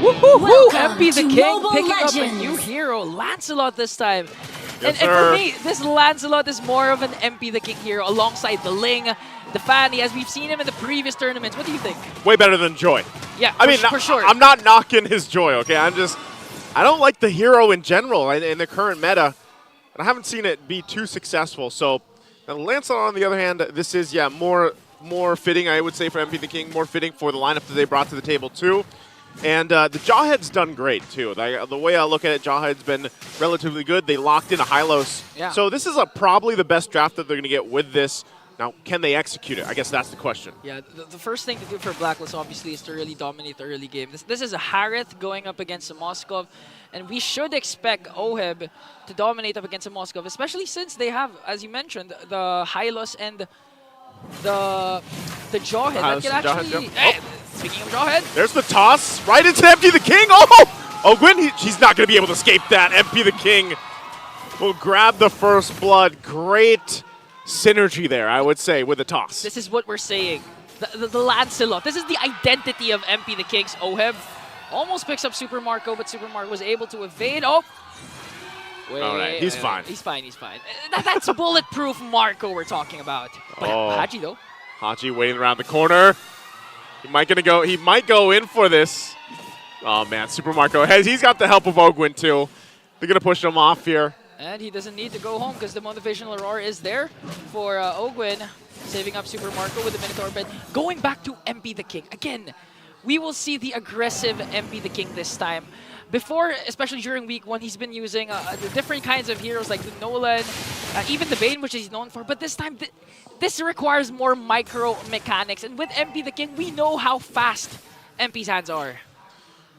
Woohoo! MP the King Mobile picking Legends. up a new hero, Lancelot this time. Yes, and for me, this Lancelot is more of an MP the King hero alongside the Ling, the Fanny, as we've seen him in the previous tournaments. What do you think? Way better than Joy. Yeah, I mean, for sure. I'm not knocking his Joy, okay? I don't like the hero in general in the current meta. And I haven't seen it be too successful. So, Lancelot, on the other hand, this is, yeah, more fitting, I would say, for MP the King, more fitting for the lineup that they brought to the table, too. And the Jawhead's done great, too. The way I look at it, Jawhead's been relatively good. They locked in a Hylos. Yeah. So this is probably the best draft that they're going to get with this. Now, can they execute it? I guess that's the question. Yeah, the first thing to do for Blacklist, obviously, is to really dominate the early game. This is a Harith going up against a Moskov, and we should expect Oheb to dominate up against a Moskov, especially since they have, as you mentioned, the Hylos and the Jawhead. That can actually... Speaking of Jawhead. There's the toss right into MP the King. Oh, Gwen, she's not going to be able to escape that. MP the King will grab the first blood. Great synergy there, I would say, with the toss. This is what we're saying. The Lancelot. This is the identity of MP the King's. Oheb almost picks up Super Marco, but Super Marco was able to evade. Oh! Wait, all right, he's fine. He's fine, he's fine. That's bulletproof Marco we're talking about. But Haji, though. Haji waiting around the corner. He might go in for this. Oh, man, Super Marco. He's got the help of Ogwin, too. They're going to push him off here. And he doesn't need to go home because the motivational Aurora is there for Ogwin, saving up Super Marco with the Minotaur. But going back to MP the King, again, we will see the aggressive MP the King this time. Before, especially during week 1, he's been using the different kinds of heroes like the Nolan, even the Bane, which he's known for. But this time, this requires more micro mechanics. And with MP the King, we know how fast MP's hands are.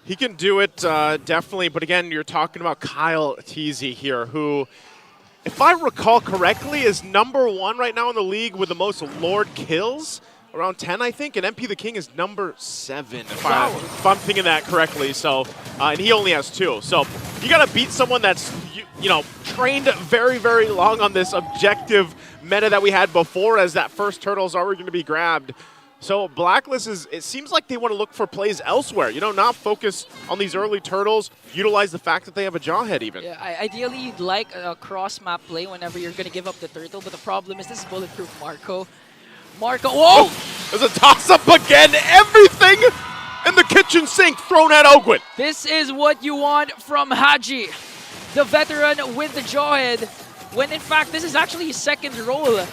He can do it, definitely. But again, you're talking about Kyle Teasy here, who, if I recall correctly, is #1 right now in the league with the most Lord kills. Around 10, I think, and MP the King is #7, if I'm thinking that correctly. So, and he only has 2. So, you got to beat someone that's, you know, trained very, very long on this objective meta that we had before, as that first turtle is already going to be grabbed. So, Blacklist it seems like they want to look for plays elsewhere. You know, not focus on these early turtles, utilize the fact that they have a Jawhead even. Yeah, ideally, you'd like a cross-map play whenever you're going to give up the turtle, but the problem is this is bulletproof Marco. Whoa! Oh, there's a toss-up again. Everything in the kitchen sink thrown at Ogwin. This is what you want from Haji, the veteran with the Jawhead, when in fact this is actually his second role in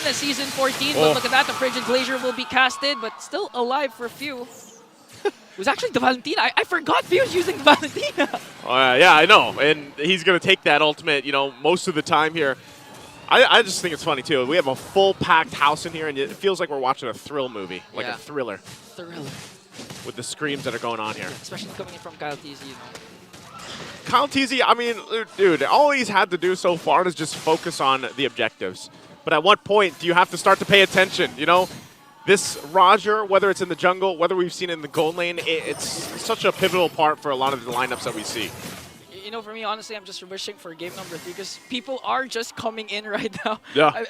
the Season 14. But look at that, the Frigid Glacier will be casted, but still alive for Few. It was actually the Valentina. I forgot Few was using the Valentina. Yeah, I know. And he's going to take that ultimate, you know, most of the time here. I just think it's funny, too. We have a full packed house in here, and it feels like we're watching a thrill movie, like a thriller. With the screams that are going on here. Especially coming in from Kyle Teasy, you know. Kyle Teasy, I mean, dude, all he's had to do so far is just focus on the objectives. But at what point do you have to start to pay attention, you know? This Roger, whether it's in the jungle, whether we've seen it in the gold lane, it's such a pivotal part for a lot of the lineups that we see. You know, for me, honestly, I'm just wishing for game number 3 because people are just coming in right now. Yeah.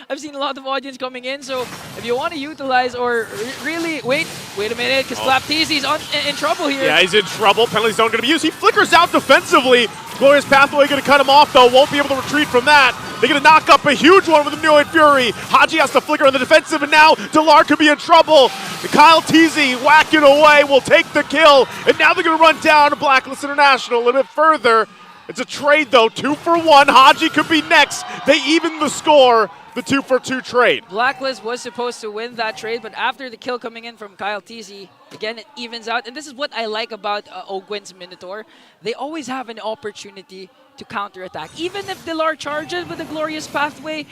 I've seen a lot of audience coming in, so if you want to utilize or really wait a minute, because Flapteezy's in trouble here. Yeah, he's in trouble. Penalty zone going to be used. He flickers out defensively. Glorious Pathway going to cut him off, though. Won't be able to retreat from that. They're going to knock up a huge one with the Neoid Fury. Haji has to flicker on the defensive, and now Delar could be in trouble. Kyle Teasy whacking away will take the kill, and now they're going to run down to Blacklist International a little bit further. It's a trade, though. 2 for 1. Haji could be next. They even the score. The 2-for-2 trade. Blacklist was supposed to win that trade, but after the kill coming in from Kyle Teasy, again, it evens out. And this is what I like about Ogwin's Minotaur. They always have an opportunity to counterattack. Even if Delar charges with the Glorious Pathway,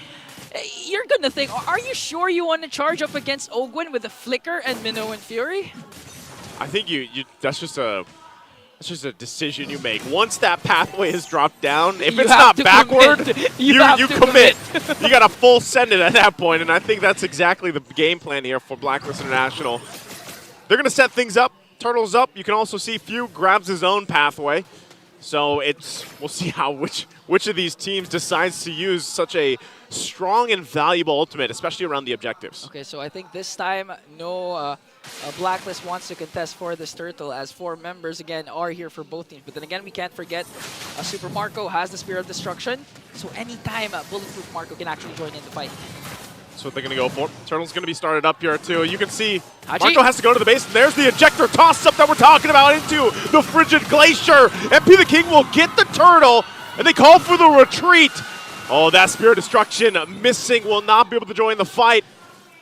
you're going to think, are you sure you want to charge up against Ogwin with a Flicker and Minnow and Fury? I think that's just a decision you make. Once that pathway is dropped down, if it's not backward, you commit. You got to full send it at that point, and I think that's exactly the game plan here for Blacklist International. They're going to set things up, turtles up. You can also see Few grabs his own pathway. So we'll see which of these teams decides to use such a strong and valuable ultimate, especially around the objectives. Okay, so I think this time, no Blacklist wants to contest for this turtle, as 4 members again are here for both teams. But then again, we can't forget Super Marco has the Spear of Destruction, so anytime Bulletproof Marco can actually join in the fight. That's what they're going to go for. Turtle's going to be started up here too. You can see Haji. Marco has to go to the base, and there's the ejector toss-up that we're talking about into the Frigid Glacier. MP the King will get the turtle, and they call for the retreat. Oh, that Spear of Destruction missing, will not be able to join the fight.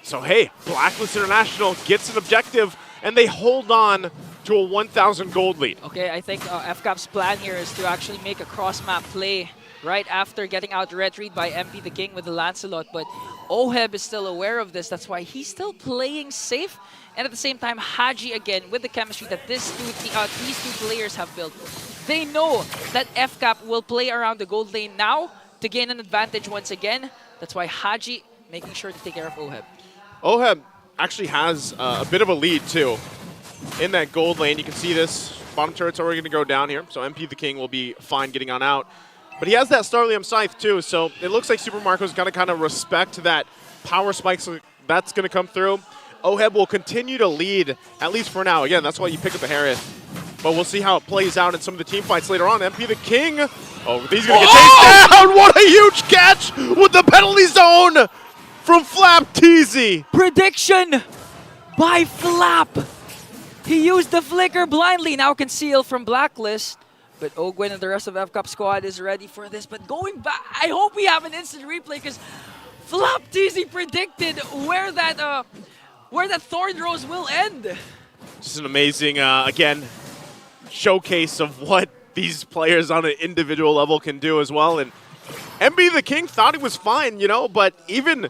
So hey, Blacklist International gets an objective, and they hold on to a 1,000 gold lead. Okay, I think FCAP's plan here is to actually make a cross-map play right after getting out retreat by MP the King with the Lancelot, but Oheb is still aware of this. That's why he's still playing safe, and at the same time, Haji again with the chemistry that these two players have built. They know that FCAP will play around the gold lane now to gain an advantage once again. That's why Haji making sure to take care of Oheb. Oheb actually has a bit of a lead too in that gold lane. You can see this. Bottom turret's already going to go down here, so MP the King will be fine getting on out. But he has that Starlium Scythe too, so it looks like Super Marco's going to kind of respect that power spike, so that's going to come through. Oheb will continue to lead, at least for now. Again, that's why you pick up the Harith. But we'll see how it plays out in some of the team fights later on. MP the King, oh, he's going to get chased down! What a huge catch with the penalty zone from Flap Teasy. Prediction by Flap. He used the flicker blindly, now concealed from Blacklist. But Ogwen and the rest of FCAP squad is ready for this. But going back, I hope we have an instant replay because Flap Teasy predicted where that Thorn Rose will end. Just an amazing, again, showcase of what these players on an individual level can do as well. And MP the King thought he was fine, you know, but even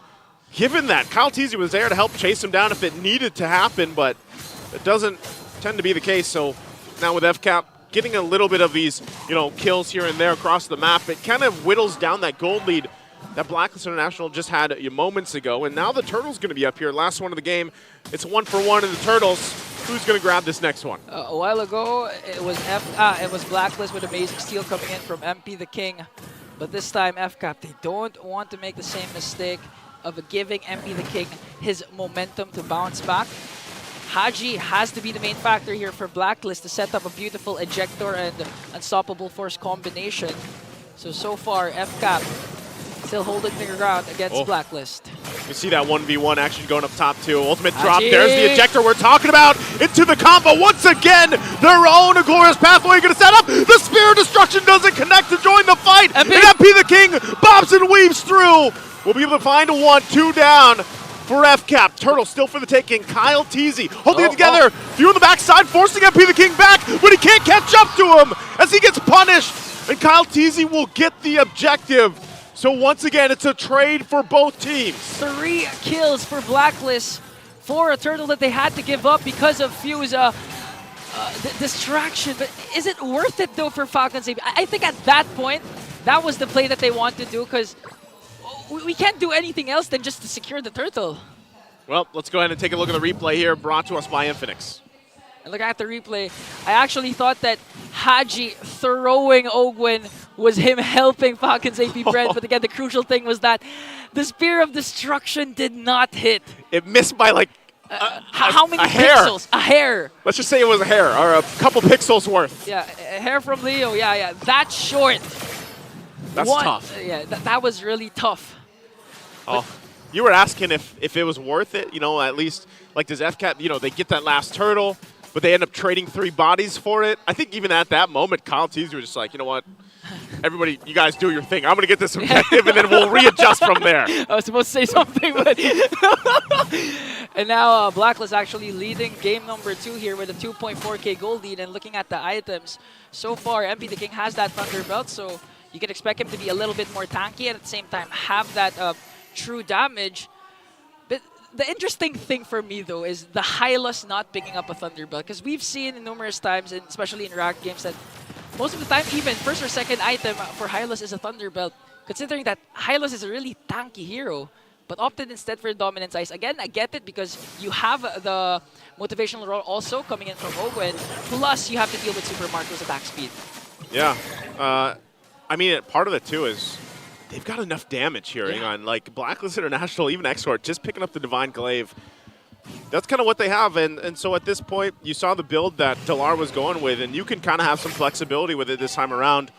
given that, Kyle Teasy was there to help chase him down if it needed to happen, but it doesn't tend to be the case. So now with FCAP getting a little bit of these, you know, kills here and there across the map, it kind of whittles down that gold lead that Blacklist International just had moments ago. And now the Turtle's going to be up here. Last one of the game. It's 1-for-1 in the Turtles. Who's going to grab this next one? A while ago, it was Blacklist with amazing steal coming in from MP the King. But this time, FCAP, they don't want to make the same mistake of giving MP the King his momentum to bounce back. Haji has to be the main factor here for Blacklist to set up a beautiful ejector and unstoppable force combination. So far, FCAP still holding their ground against Blacklist. You see that 1v1 action going up top too. Ultimate drop. There's the ejector we're talking about. Into the combo once again. Their own glorious pathway going to set up. The Spear of Destruction doesn't connect to join the fight. And MP the King bobs and weaves through. We'll be able to find a 1-2 down for FCAP. Turtle still for the taking. Kyle Teasy holding it together. View on the backside, forcing MP the King back, but he can't catch up to him as he gets punished. And Kyle Teasy will get the objective. So once again, it's a trade for both teams. 3 kills for Blacklist for a turtle that they had to give up because of Fuse distraction. But is it worth it though for Falcon? I think at that point, that was the play that they wanted to do because we can't do anything else than just to secure the turtle. Well, let's go ahead and take a look at the replay here, brought to us by Infinix. And look at the replay. I actually thought that Haji throwing Ogwen was him helping Falcon's AP Bren, but again, the crucial thing was that the Spear of Destruction did not hit. It missed by like how many pixels? A hair. Let's just say it was a hair, or a couple pixels worth. Yeah, a hair from Leo, yeah. That short. That's tough. Yeah, that was really tough. Oh, you were asking if it was worth it, you know, at least, like, does FCAP, you know, they get that last turtle, but they end up trading 3 bodies for it. I think even at that moment, Kyle Teasy was just like, you know what, everybody, you guys do your thing. I'm going to get this objective, and then we'll readjust from there. I was supposed to say something, but... And now Blacklist actually leading game number 2 here with a 2.4k gold lead, and looking at the items, so far, MP the King has that Thunder Belt, so you can expect him to be a little bit more tanky and at the same time have that true damage. But the interesting thing for me though is the Hylos not picking up a Thunder Belt, because we've seen numerous times, and especially in ranked games, that most of the time even first or second item for Hylos is a Thunder Belt, considering that Hylos is a really tanky hero, but opted instead for Dominance Ice. Again, I get it because you have the motivational role also coming in from Ogwen, plus you have to deal with Super Marco's attack speed. Yeah. I mean, part of it too is they've got enough damage here. Hang on, like Blacklist International, even Exort, just picking up the Divine Glaive That's kind of what they have, and so at this point, you saw the build that Delar was going with, and you can kind of have some flexibility with it this time around.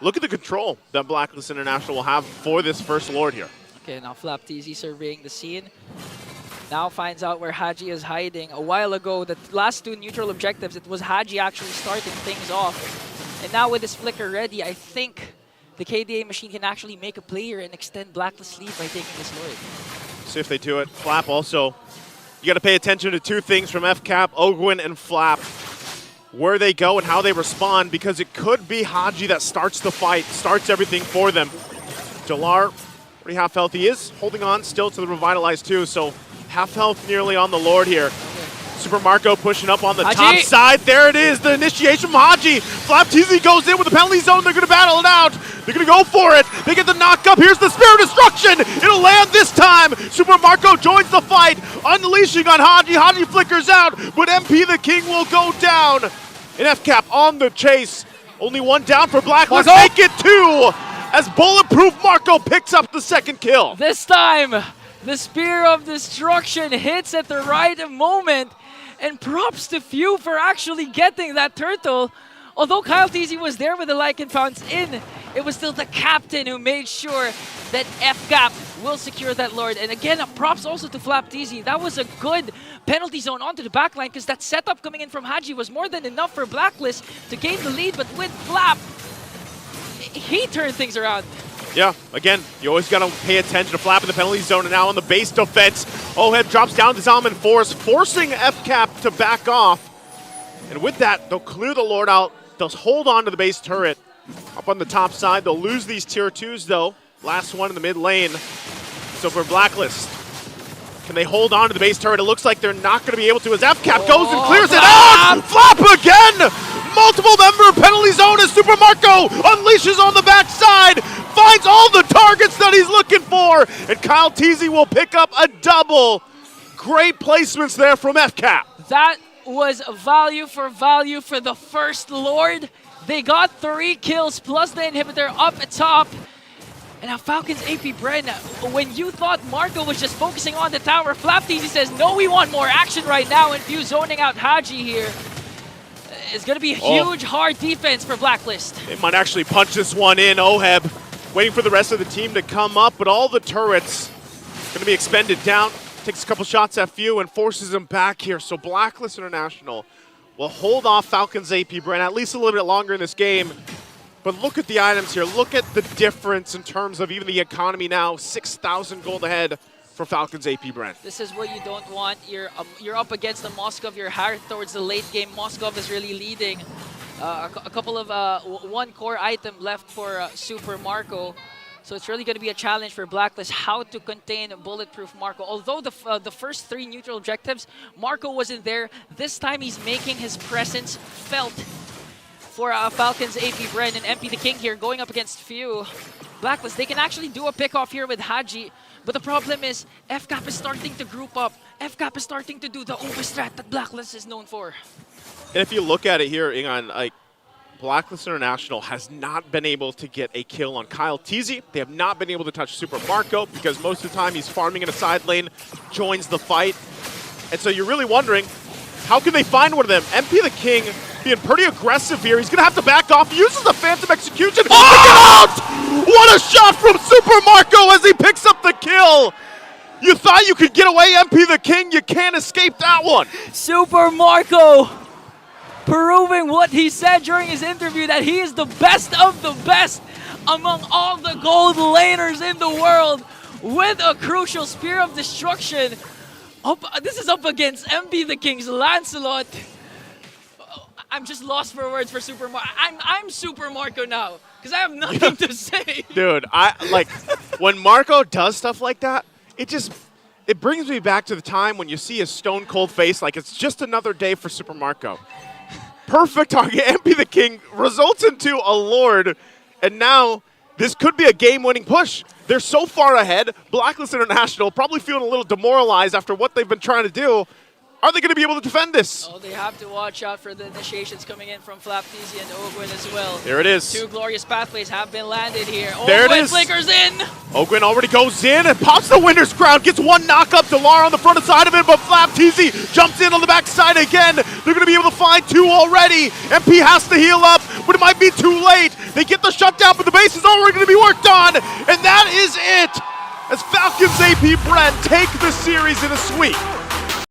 Look at the control that Blacklist International will have for this first Lord here. Okay, now FlapTZ surveying the scene. Now finds out where Haji is hiding. A while ago, the last two neutral objectives, it was Haji actually starting things off. And now with this flicker ready, I think the KDA machine can actually make a play here and extend Blacklist's lead by taking this Lord. See if they do it. Flap also. You got to pay attention to two things from FCAP, Ogwin and Flap. Where they go and how they respond, because it could be Haji that starts the fight, starts everything for them. Delar, pretty half health. He is holding on still to the Revitalize too, so half health nearly on the Lord here. Super Marco pushing up on the top side. There it is, the initiation from Haji. FlapTZ goes in with the penalty zone. They're going to battle it out. They're going to go for it. They get the knock up. Here's the Spear of Destruction. It'll land this time. Super Marco joins the fight, unleashing on Haji. Haji flickers out, but MP the King will go down. And FCAP on the chase. Only one down for Blacklist. Make it two as Bulletproof Marco picks up the second kill. This time, the Spear of Destruction hits at the right moment. And props to Few for actually getting that turtle. Although Kyle TZ was there with the Lycan Pounce in, it was still the captain who made sure that FCAP will secure that Lord. And again, props also to FlapTZ. That was a good penalty zone onto the backline because that setup coming in from Haji was more than enough for Blacklist to gain the lead. But with Flap, he turned things around. Yeah, again, you always got to pay attention to Flap in the penalty zone, and now on the base defense, Oheb drops down to Zalman Force, forcing FCAP to back off. And with that, they'll clear the Lord out. They'll hold on to the base turret up on the top side. They'll lose these tier 2s, though. Last one in the mid lane. So for Blacklist, can they hold on to the base turret? It looks like they're not going to be able to as FCAP goes and clears it out! Flap again! Multiple member penalty zone as Super Marco unleashes on the backside, finds all the targets that he's looking for, and Kyle TZ will pick up a double. Great placements there from FCAP. That was value for the first Lord. They got 3 kills plus the inhibitor up at top. And now Falcon's AP Bren, when you thought Marco was just focusing on the tower, FlapTZ says, no, we want more action right now, and Few zoning out Haji here. It's going to be a huge, hard defense for Blacklist. They might actually punch this one in. Oheb waiting for the rest of the team to come up, but all the turrets going to be expended down. Takes a couple shots at Few and forces him back here. So Blacklist International will hold off Falcon's AP Bren at least a little bit longer in this game. But look at the items here. Look at the difference in terms of even the economy now. 6,000 gold ahead for Falcon's AP Bren. This is what you don't want. You're up against the Moskov. You're hard towards the late game. Moskov is really leading. A couple of one core item left for Super Marco. So it's really going to be a challenge for Blacklist how to contain Bulletproof Marco. Although the first 3 neutral objectives, Marco wasn't there. This time he's making his presence felt for Falcon's AP Bren and MP the King here going up against Few. Blacklist, they can actually do a pick off here with Haji. But the problem is, FCAP is starting to group up. FCAP is starting to do the overstrat that Blacklist is known for. And if you look at it here, Ingan, like, Blacklist International has not been able to get a kill on Kyle TZ. They have not been able to touch Super Marco because most of the time he's farming in a side lane, joins the fight. And so you're really wondering, how can they find one of them? MP the King being pretty aggressive here. He's going to have to back off. He uses the Phantom Execution. Oh! Pick it out! What a shot from Super Marco as he picks up the kill. You thought you could get away, MP the King. You can't escape that one. Super Marco proving what he said during his interview, that he is the best of the best among all the gold laners in the world with a crucial Spear of Destruction. This is up against MP the King's Lancelot. I'm just lost for words for Super Marco. I'm Super Marco now because I have nothing to say. Dude, when Marco does stuff like that, it brings me back to the time when you see his stone cold face like it's just another day for Super Marco. Perfect target. MP the King results into a Lord, and now this could be a game-winning push. They're so far ahead. Blacklist International probably feeling a little demoralized after what they've been trying to do. Are they going to be able to defend this? Oh, they have to watch out for the initiations coming in from Flapteezy and Ogwin as well. There it is. Two glorious pathways have been landed here. There it Ogwin is. flickers in. Ogwin already goes in and pops the winner's crown, gets one knock up. Delar on the front side of it, but Flapteezy jumps in on the back side again. They're going to be able to find two already. MP has to heal up, but it might be too late. They get the shutdown, but the base is already going to be worked on. And that is it. As Falcon's AP Bren take the series in a sweep.